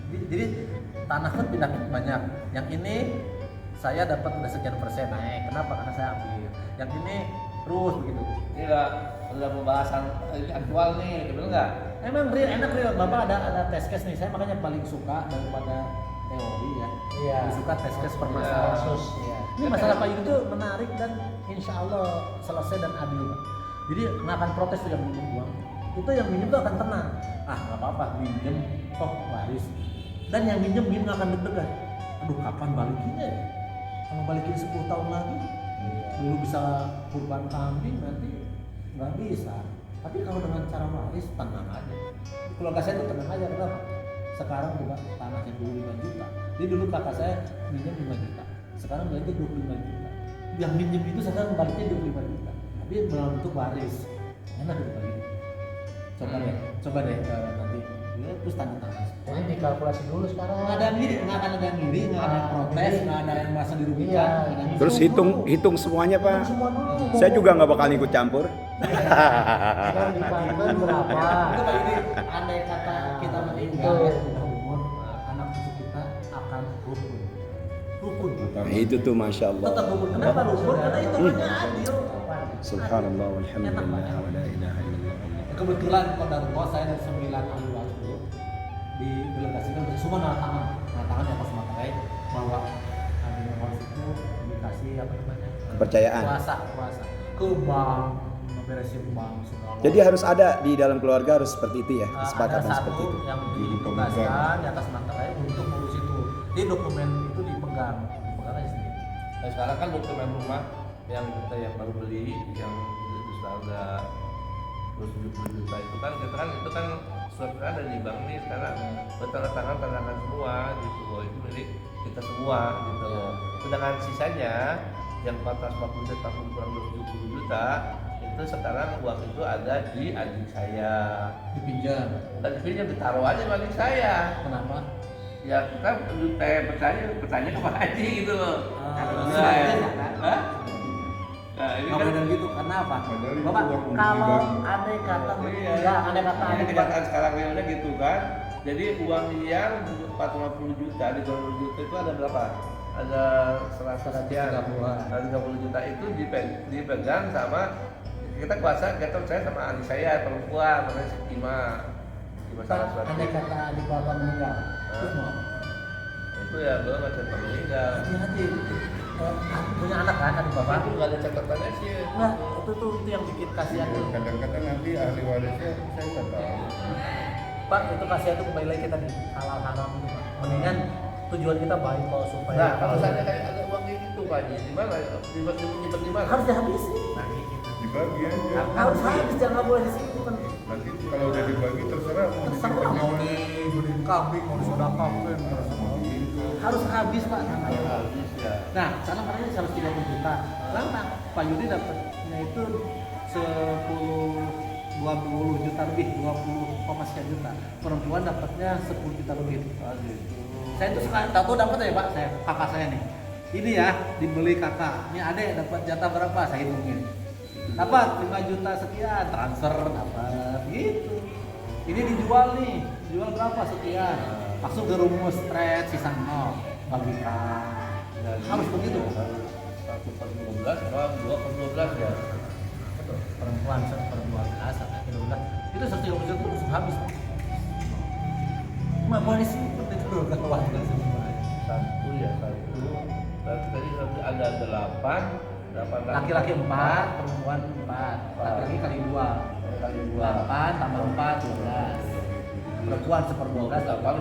Jadi tanah kan pindah banyak. Yang ini saya dapat udah sekian persen naik. Kenapa? Karena saya ambil. Yang ini terus begitu. Ini udah pembahasan aktual nih, betul nggak? Emang real enak real. Bapak ada test case nih. Saya makanya paling suka daripada teori ya. Iya. Lebih suka test case permasalahan. Kasus. Iya. Ini masalah Pak Yudi itu menarik dan insya Allah selesai dan adil Pak. Jadi nggak akan protes tuh yang minjem uang. Itu yang minjem tuh akan tenang. Ah nggak apa-apa minjem toh waris. Dan yang minjem nggak akan deg-degan. Aduh kapan balikinnya ya? Kalau balikin 10 tahun lagi, dulu bisa kurban kambing nanti nggak bisa. Tapi kalau dengan cara waris tenang aja. Keluarga saya tuh tenang aja kenapa? Sekarang juga tanahnya dulu 5 juta. Jadi dulu kakak saya minjem 5 juta. Sekarang berarti 25 juta. Yang minjem itu sekarang baliknya 25 juta. Tapi dalam bentuk waris. Enak gitu Pak Yudi. Coba deh nanti. Ya, terus tanda tangan. Jadi dikalkulasi dulu sekarang. Nggak ada yang ngiri, nggak akan ada yang ngiri, nggak ada yang protes, nggak ada yang merasa dirugikan. Iya. Nggak ada yang Terus hitung semuanya Pak. Semua dulu. Saya juga nggak bakal ikut campur. Sekarang dibangun berapa? Itu Pak Yudi, andai kata kita meninggal ya, sudah umur, anak cucu kita akan rukun. Rukun. Nah, itu tuh masya Allah. Tetap rukun. Kenapa rukun? Karena hitungannya adil. Subhanallah walhamdulillah wa la ilaha illallah. Kebetulan qadarullah saya dari 9 ahli waris dulu didelegasikan semua nanda tangan di atas materai bahwa ahli waris itu dikasih apa namanya Kepercayaan. kuasa ke bank, beresin bank segala. Jadi harus ada di dalam keluarga harus seperti itu ya, ada kesepakatan satu seperti itu. yang ditugaskan di atas materai untuk ngurus itu. Jadi dokumen itu dipegang aja sendiri. Nah, sekarang kan dokumen rumah yang kita yang baru beli yang sudah ada 70 juta itu kan suratnya ada di bank nih sekarang bertanda tangan semua gitu loh, itu milik kita semua gitu loh. Sedangkan sisanya yang 440 juta kurang 70 juta itu sekarang uang itu ada di adik saya, Dipinjam. dipinjam ditaruh aja di adik saya. Kenapa? Ya kita bertanya ke Pak Haji gitu loh. Nah, Hah? Nah, ini nggak kan boleh gitu karena apa? Padahal itu Bapak uang kalau dibagi. andai kata iya. ya andai kata Ini ada kenyataan sekarang realnya gitu kan. Jadi uang yang 450 juta di 20 juta itu ada berapa? Ada 100 sekian. 30 juta itu dipegang sama kita kuasa, kita percaya sama adik saya perempuan namanya si Kima Saraswati. andai kata adik bapak meninggal terus mau apa? Itu ya belum ada cerita meninggal. Hati-hati punya anak kan adik bapak? Itu nggak ada catatannya sih. Nah itu yang bikin kasihan tuh. Kadang-kadang nanti ahli warisnya saya nggak tahu. Pak itu kasihan tuh kembali lagi kita di halal haram itu Pak. Mendingan tujuan kita baik kok supaya Nah kalau saya kayak ada uang kayak gitu Pak Haji, di mana? Disimpan di mana? harus dihabisin. Dibagi aja. Harus habis jangan boleh disimpan. Nanti kalau udah dibagi terserah mau Terserah mau disimpan dibeliin kambing mau disodakain harus habis Pak. Habis ya. Nah, sekarang katanya 130 juta. Sekarang Pak Yudi dapatnya itu 20 juta lebih, 20, sekian juta. Perempuan dapatnya 10 juta lebih. Saya itu suka tahu dapat ya Pak, kakak saya nih. Ini ya dibeli kakak. Ini adek dapat jatah berapa? Saya hitungin. Dapat 5 juta sekian, transfer dapat gitu. Ini dijual nih, dijual berapa sekian? Langsung ke rumus trade sisa 0 bagikan. Harus begitu. 1/12 atau 2/12 ya. Perempuan 1/12 sampai ke 12 itu 130 juta itu langsung habis. Cuma boleh sih seperti itu loh kawan semua. Satu ya satu. Berarti tadi ada 8 Laki-laki 4, perempuan 4. Laki-laki kali 2. kali 2. 8 tambah 4 12. Perempuan 1/12 8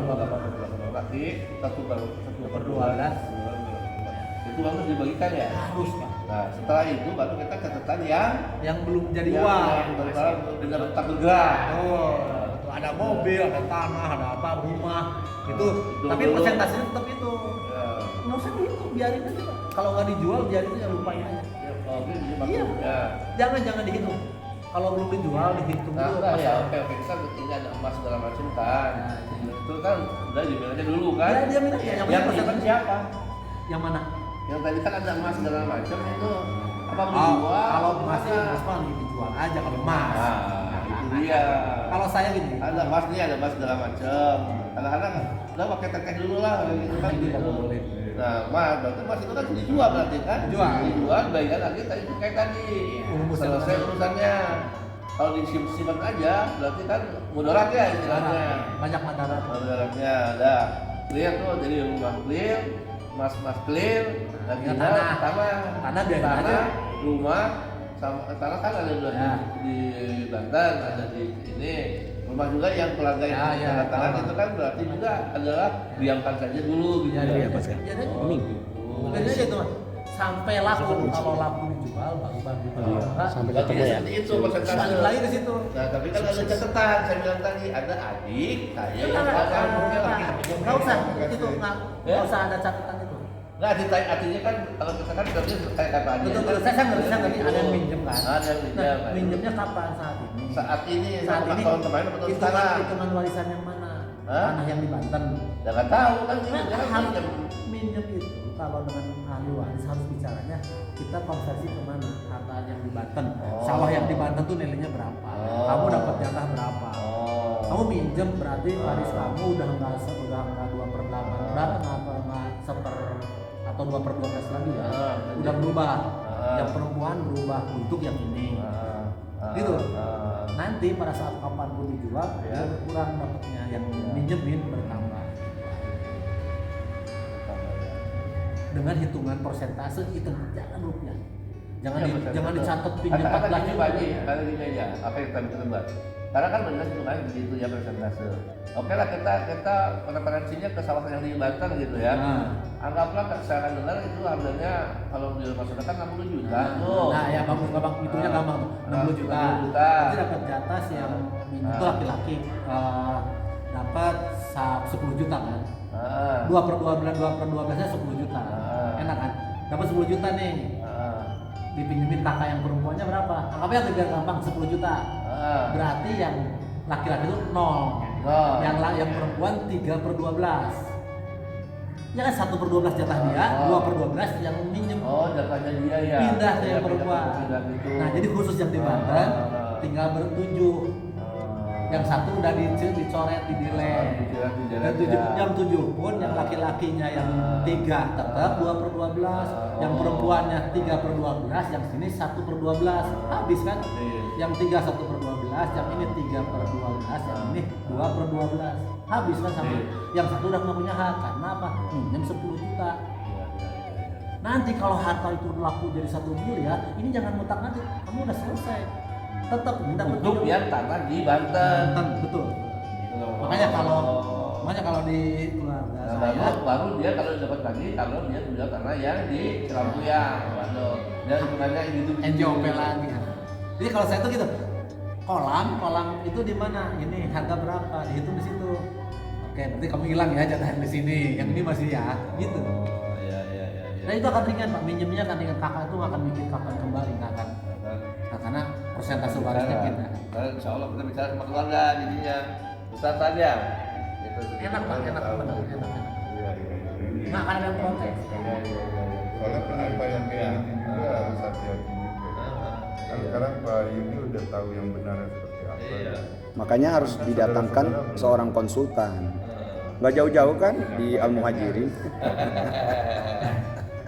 laki 1/12. Itu harus dibagikan ya. harus Pak. Nah setelah itu baru kita catatan yang Yang belum jadi yang uang. dengan bentak bergerak. Oh, itu ada mobil, ada tanah, ada apa, rumah itu, tapi Betul. persentasenya tetap itu. Ya. Nggak usah gitu, biarin aja. Kalau nggak dijual, biarin aja, lupain aja. Ya, kalau gitu Iya. ya. Jangan dihitung. Kalau belum dijual, dihitung Nah, dulu. enggak pas ya, oke kan ini ada emas segala macam kan. Ya, Itu kan udah dibilang aja dulu kan. Ya, dia bilang ya, yang yang penting nyimpen persentase. siapa? Yang mana? Yang tadi kan ada emas segala macam itu apa Oh, dijual? kalau emas mana? emas mah dijual aja kalau emas. Nah, itu dia. Kalau saya gini, Ada emas nih, ada emas segala macam. Kadang-kadang udah pakai teteh dulu lah gitu kan Itu gitu. nggak boleh. Nah, emas berarti emas itu kan dijual berarti kan? Dijual. bagian lagi tadi kayak tadi. Urusan Selesai tadi. urusannya. Kalau disimpan aja berarti kan mudarat ya istilahnya. banyak madarat. Mudaratnya ada clear tuh, jadi rumah clear, emas clear, dan Ya, tinggal tanah. Tanah biarin aja. rumah sama tanah kan ada dua Ya. di Banten, ada di ini rumah juga yang keluarga yang Ya, tanda tangan tahu. itu kan berarti juga adalah diamkan saja dulu gitu Ya, ya. dia Pas kan? Ya, dia- Ming. Biarin aja itu, Mas. Sampai laku, kalau laku dijual baru bagi. Sampai Berarti ketemu ya. seperti itu persentase. Balik lagi ke situ. Nah, tapi kan ada catatan, saya bilang tadi ada adik, saya yang Nggak usah itu, nggak usah ada catatan itu. Nggak, artinya kan kalau misalkan berarti kayak kata adik. Betul, saya ngerti ada yang minjem kan. Ada yang minjem. Nah, minjemnya kapan saat ini? Saat ini, Saat ini tahun kemarin atau sekarang? hitungan warisan yang mana? Hah? Tanah yang di Banten. Ya nggak tahu kan ini Nah, dia kan harus minjem. minjem itu kalau dengan ahli waris harus bicaranya kita konversi kemana harta yang di Banten. Oh. Sawah yang di Banten tuh nilainya berapa? Oh. Kamu dapat jatah berapa? Oh. Kamu minjem berarti waris kamu udah nggak 2/8, udah nggak seper atau 2/12 lagi ya. Ah, Udah berubah. Ah. Yang perempuan berubah untuk yang ini. Gitu. Nanti pada saat kapanpun dijual, Ya. dia berkurang dapatnya, yang minjemin bertambah. Dengan hitungan persentase, hitung jangan rupiah. Jangan dicatat pinjam 14 gini juta. Pak Haji, karena gini aja, apa yang kami terlibat. Karena kan benar itu kan begitu ya persentase. Oke lah kita referensinya ke sawah yang di Banten gitu ya. Nah. Anggaplah secara dengar itu harganya kalau di masyarakat kan 60 juta tuh. Nah, ya bagus gampang hitungnya gampang tuh. 60 juta. 60 juta. Nanti dapat jatah sih yang minjem itu laki-laki dapat 10 juta kan. Ah. 2/12-nya 10 juta. Ah. Enak kan? Dapat 10 juta nih. Dipinjemin kakak yang perempuannya berapa? Anggapnya biar gampang 10 juta. Berarti yang laki-laki itu 0. Nol. Yang perempuan 3/12. Ya kan 1/12 jatah dia, Oh. 2/12 yang minjem. Oh, jatahnya dia ya. Pindah ke yang perempuan. Pindah gitu. Nah, jadi khusus yang di Banten Ah. tinggal bertujuh. Yang satu udah dicoret di delay. Yang 7 pun yang laki-lakinya yang 3 tetap 2/12, yang perempuannya 3/12, yang sini 1/12. Habis kan? Yang 3 1/12, yang ini 3/12, yang ini 2/12. Habis kan sama. Yang satu udah nggak punya hak karena apa? Minjem 10 juta. Nanti kalau harta itu laku jadi 1 miliar, ini jangan mutak nanti. Kamu udah selesai. Tetap dapat Untuk yang tanah di Banten. betul. Makanya kalau di keluarga Nah, saya baru dia kalau dapat lagi kalau dia punya tanah yang di Cilampuya, waduh, dia sebenarnya itu NJOP lagi. Jadi kalau saya tuh gitu, kolam itu di mana? Ini harga berapa? Dihitung di situ. Oke, berarti kamu hilang ya jatah yang di sini. Yang ini masih ya, gitu. Oh, iya. Nah itu akan ringan Pak, minjemnya akan ringan, kakak itu nggak akan mikir kapan kembali, nggak akan. Nah, karena persentase warisnya kita. Karena insya Allah kita bicara sama keluarga jadinya besar saja. Gitu. Enak Pak, enak benar, enak. Iya. Nggak akan ada yang protes. Soalnya apa yang kayak gini juga harus hati-hati juga. Kan sekarang Pak Yudi udah tahu yang benar seperti apa. Iya. Makanya harus didatangkan seorang konsultan. Nggak jauh-jauh kan di Al Muhajirin.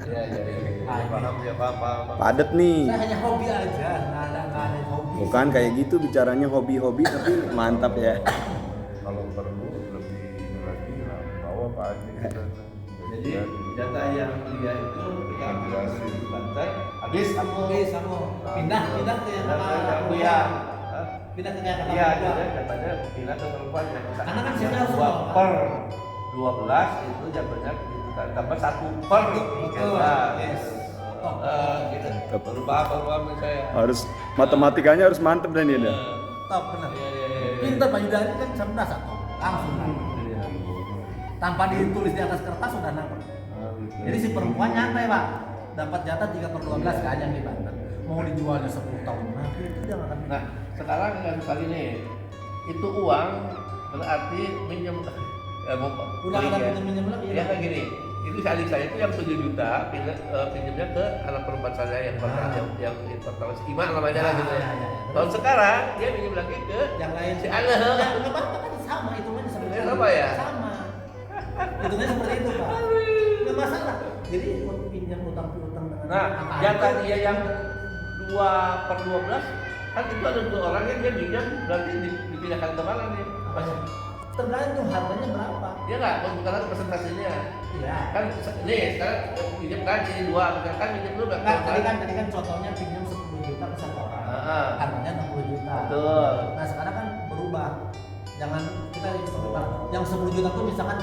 Iya. Paham ya, paham. Padet nih. Saya hanya hobi aja, nggak ada hobi. Bukan kayak gitu bicaranya hobi-hobi tapi mantap ya. Kalau perlu lebih ini lagi lah, bawa Pak Haji kita. Jadi data yang dia itu kita ambil Jelasin. di Banten, habis kamu Oke, sama pindah ke yang ya. pindah ke yang Iya, jadi katanya pindah ke perempuan yang Karena kan saya harus 2 ngomong. per 12 itu jatuhnya tambah 1 per Betul. Yes. Gitu. Berubah saya. Harus matematikanya harus mantap dan ini. Top benar. Iya. Pintar Pak Yuda ini kan cerdas atau langsung kan. Iya. Tanpa ditulis di atas kertas sudah nangkep. Jadi si perempuan nyantai Pak, dapat jatah 3/12 kan yang di Banten. Mau dijualnya 10 tahun lagi itu jangan akan. Nah, sekarang kasus lagi nih, itu uang berarti minjem Udah beli ada ya. minjem lagi Ya kayak gini, itu si adik saya itu yang 7 juta pinjemnya ke anak perempuan saya yang pertama yang pertama si Ima namanya lah gitu. Ya. Tahun sekarang dia pinjam lagi ke Yang lain si Ana. Ya, nggak apa-apa kan sama hitungannya sebenarnya. Sama ya? Sama. Hitungannya seperti itu Pak. Nggak masalah. Jadi pinjam utang piutang dengan Nah, angka jatah itu, dia yang 2/12 kan itu ada 2 orang yang dia pinjam berarti dipindahkan ke mana nih? apa ya? Tergantung harganya berapa. Dia nggak bukan presentasinya. Iya. Kan nih sekarang pinjam kan jadi 2 misalkan pinjam dulu berapa? Nah, tadi kan contohnya pinjam 10 juta ke satu orang. Harganya 60 juta. Betul. Nah, sekarang kan berubah. Jangan kita sebentar. Yang 10 juta tuh misalkan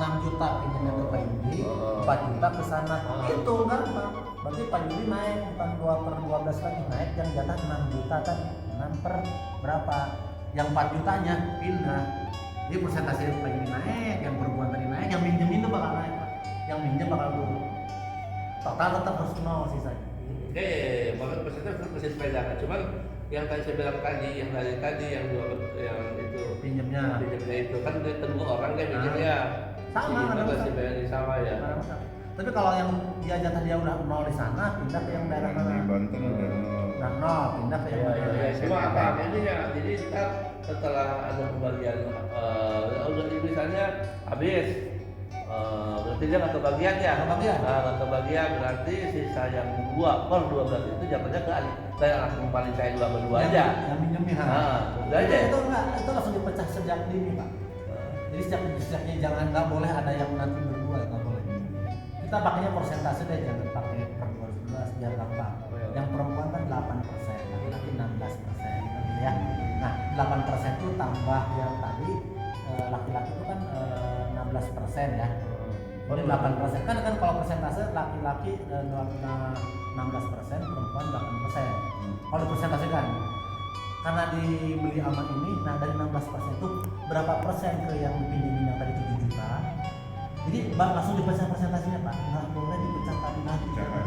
6 juta pinjamnya ke Pak Yudi, 4 juta ke sana. Itu gampang. Berarti Pak Yudi naik bukan 2/12 lagi naik, yang jatah 6 juta kan 6 per berapa? Yang 4 jutanya pindah. Jadi persentase Pak Yudi naik, yang perempuan tadi naik, yang minjem itu bakal naik Pak. Yang minjem bakal turun. Total tetap harus 0 sisanya. Bahkan persentase masih sepedakan. Cuman yang tadi saya bilang tadi, yang itu Pinjamnya. pinjamnya itu kan dia kedua orang kan pinjamnya. Sama, nggak ada masih masalah. bayar sama ya. Mana masalah. Tapi kalau yang dia jatah dia udah 0 di sana, pindah ke yang daerah Yang di mana? Banten udah Nah, 0 pindah ke yang Iya, daerah. iya. Cuma apa ini ya? Jadi ntar setelah ada pembagian, udah misalnya habis, berarti dia nggak kebagian ya? Nggak kebagian. Nah, nggak kebagian berarti sisa yang 2/12 itu jatuhnya ke saya langsung paling saya 2/2 aja. Yang minjemin. Nah, udah aja. Itu enggak, itu langsung dipecah sejak dini Pak. Jadi sejaknya jangan nggak boleh ada yang nanti berdua, nggak boleh. Kita pakainya persentase deh, jangan pakai per 12 biar gampang. Yang perempuan kan 8%, laki-laki 16%, gitu ya. Nah, 8% itu tambah yang tadi laki-laki itu kan 16% ya. Jadi 8% kan kalau persentase laki-laki 16%, perempuan 8%. Kalau dipersentasekan, karena dibeli aman ini, nah dari 16% itu berapa persen ke yang dipinjemin yang tadi 7 juta. Jadi langsung dipecah persentasinya Pak, nggak boleh dipecah tadi lagi. Jangan.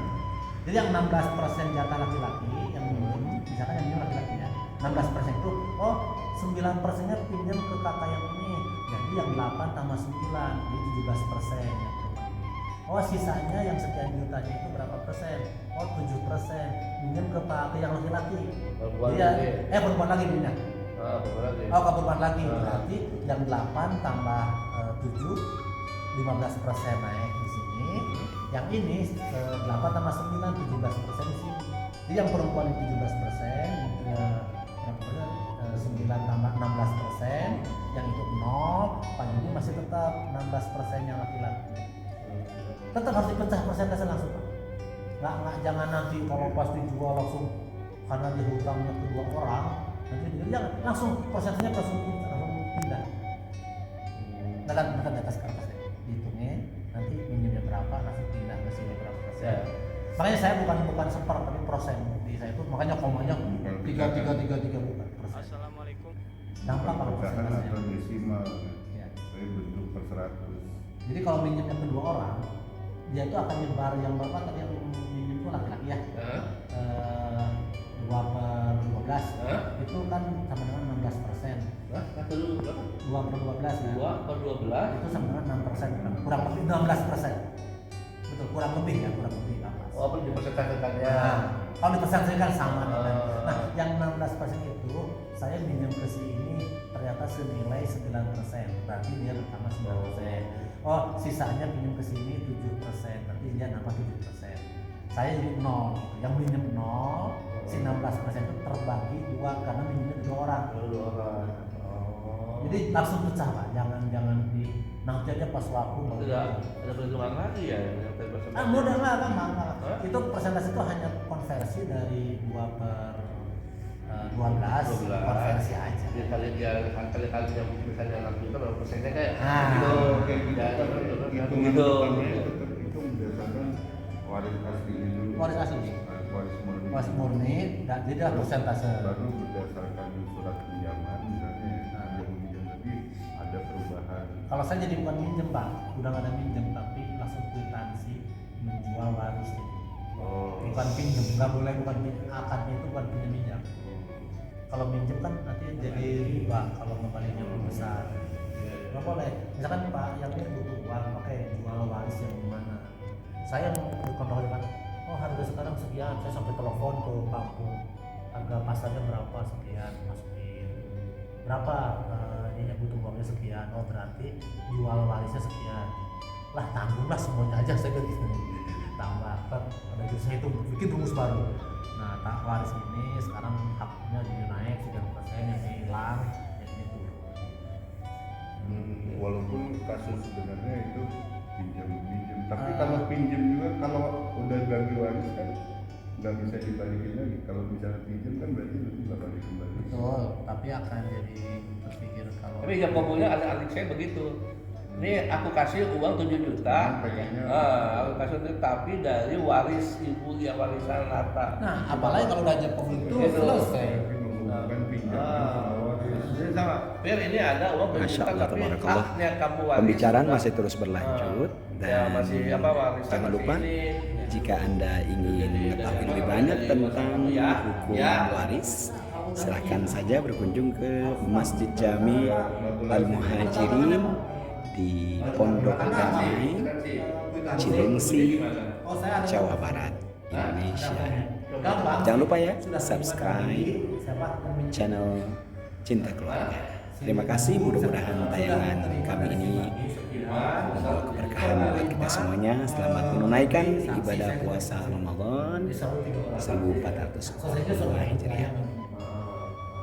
Jadi yang 16% jatah laki-laki yang minjem, misalkan yang minjem laki-laki ya, 16% itu, oh 9%-nya pinjam ke kakak yang ini, jadi yang 8 tambah 9, jadi 17% yang perempuan. Oh sisanya yang sekian jutanya itu berapa persen? Oh 7%, pinjam ke yang laki-laki. Perempuan Iya, lagi. perempuan lagi pindah. Perempuan lagi. Oh ke perempuan lagi, berarti yang 8 tambah 7, 15% naik di sini. Yang ini 8 tambah 9, 17% di sini. Jadi yang perempuan itu 17%, yang 9 tambah 16%, yang itu 0, Pak Yudi masih tetap 16% yang laki-laki. Tetap harus dipecah persentase langsung Pak. Nggak jangan nanti kalau pas dijual langsung karena dia hutangnya kedua orang, nanti jangan langsung persentasenya langsung pindah. Bukan di atas kertas deh, dihitungin nanti minimnya berapa langsung pindah ke sini berapa persen. Ya. Makanya saya bukan seper tapi persen di saya itu, makanya komanya 3 bukan persen. Assalamualaikum. Gampang kalau Pecahan persentasenya. atau desimal, Ya. tapi bentuk per 100. Jadi kalau minjemnya kedua orang, dia itu akan nyebar yang berapa tadi yang minjem itu laki-laki ya. 2/12 itu kan sama dengan 16%. Kata dulu berapa? 2/12 ya. 2/12. Itu sama dengan 6%, kurang lebih 16%. Betul, kurang lebih ya, kurang lebih 16. Oh, apa di persentasekannya? Nah, kalau dipersentasikan sama dengan. Oh. Nah, yang 16% itu saya minjem ke si ini ternyata senilai 9%, berarti dia pertama 9%. Oh, sisanya pinjam ke sini 7%, berarti dia nambah 7%. Saya jadi 0, gitu. Yang minjem 0, si 16% itu terbagi 2 karena minjemnya 2 orang. Dua orang. Oh. Jadi langsung pecah Pak, jangan di nanti aja pas waktu baru. Tidak ada perhitungan lagi ya yang tadi persentase. Mudah lah, gampang. Hah? Itu persentase itu hanya konversi dari 2/12, konversi aja. Dia kali yang misalnya 6 juta berapa persennya kayak Ah. gitu. Kayak gitu. Ya, Hitungan gitu. pertamanya tetap hitung berdasarkan waris asli dulu. Waris asli. Waris murni. Mas murni, dan tidak persentase. Baru berdasarkan surat pinjaman, misalnya Kalau saya jadi bukan minjem Pak, udah nggak ada minjem tapi langsung kwitansi menjual waris. Oh. Bukan pinjem, nggak boleh bukan akadnya itu bukan pinjam minjam. Kalau minjem kan nanti jadi riba kalau kembalinya lebih besar. Nggak boleh. Misalkan Pak yang ini butuh uang, oke jual waris yang gimana? Saya dikontrolkan, oh harga sekarang sekian, saya sampai telepon ke kampung, harga pasarnya berapa sekian, masukin berapa ini butuh uangnya sekian, oh berarti jual warisnya sekian, lah tanggunglah semuanya aja saya gitu, tambah kan ada gitu saya itu bikin rumus baru. Nah tak waris ini sekarang haknya jadi naik 3%, yang ini hilang, yang ini turun. Walaupun kasus sebenarnya itu pinjam, tapi kalau pinjam juga kalau udah bagi waris kan nggak bisa dibalikin lagi. Kalau misalnya pinjam kan berarti nanti bakal dikembalikan. Betul, tapi akan jadi terpikir kalau Tapi yang pokoknya ada adik saya begitu. Ini aku kasih uang 7 juta. Pengennya. Aku kasih itu tapi dari waris ibu yang warisan rata. nah apalagi kalau udah jepong itu Gitu. selesai. Tapi menghubungkan pinjam sama waris. Jadi sama. Fir ini ada uang 7 Masya juta Allah, tapi tabarakallah. haknya kamu waris. Pembicaraan juga. masih terus berlanjut Ya, dan masih apa warisan jangan masih lupa ini. jika Anda ingin mengetahui lebih banyak tentang hukum waris, silahkan saja berkunjung ke Masjid Jami Al Muhajirin di Pondok Damai, Cilengsi, Oh saya ada Jawa Barat, Indonesia. gampang. Jangan lupa ya, Sudah subscribe siapa pemimpin channel Cinta Keluarga. Terima kasih, mudah-mudahan tayangan kami ini membawa keberkahan buat kita semuanya. Selamat menunaikan ibadah puasa Ramadan 1442 Hijriah.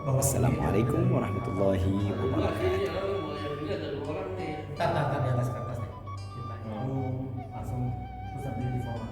Wassalamualaikum warahmatullahi wabarakatuh. Tar di atas kertas deh. Kita itu langsung terus berdiri di format.